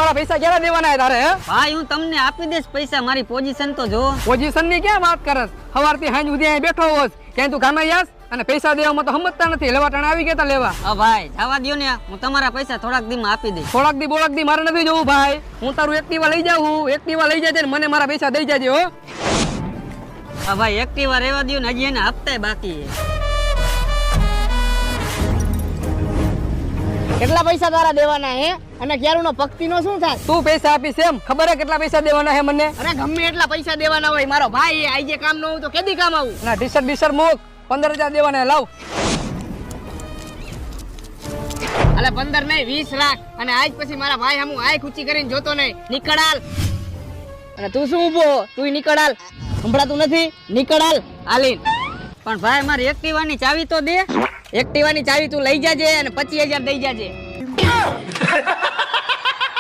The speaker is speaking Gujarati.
મારા પૈસા ક્યારે દેવાના તારે? હે ભાઈ હું તમને આપી દઈશ પૈસા, મારી પોઝિશન તો જો. પોઝિશન ની ક્યાં વાત કરસ? સવારથી સાંજ સુધી અહીં બેઠો હોસ, ક્યાંય તું કામે જાસ અને પૈસા દેવામાં તો સમજતા નથી. લેવા ટાણે આવી ગયા લેવા. હા ભાઈ જવા દ્યો ને, હું તમારા પૈસા થોડાક દી માં આપી દઈશ. થોડાક દી મારે નથી જવું ભાઈ. હું તારું એક્ટિવા લઈ જાઉં, એક્ટિવા લઈ જાય મને મારા પૈસા દઈ જાજે હો. હા ભાઈ એક્ટિવા રહેવા દ્યો ને, હજી એને હપ્તા બાકી છે. કેટલા પૈસા તારા દેવાના હે? અને ક્યારુનો પક્તિનો શું થાય? તું પૈસા આપીશ એમ ખબર હે કેટલા પૈસા દેવાના હે મને? અરે ગમે એટલા પૈસા દેવાના હોય, મારો ભાઈ આજે કામ ન હોય તો કેદી કામ આવું? ના ટીશર્ટ મૂક, 15,000 દેવાના લાવ. અલે 15 નહીં 20 લાખ. અને આજ પછી મારા ભાઈ હમું આંખ ઊંચી કરીને જોતો નહીં. નીકળાલ. અને તું શું ઊભો? તું નીકળાલ. સંભળાતું નથી? નીકળાલ. હાલીન. પણ ભાઈ મારી એક્ટિવાની ચાવી તો દે. એક્ટિવાની ચાવી તું લઈ જાજે અને 25,000 દઈ જાજે.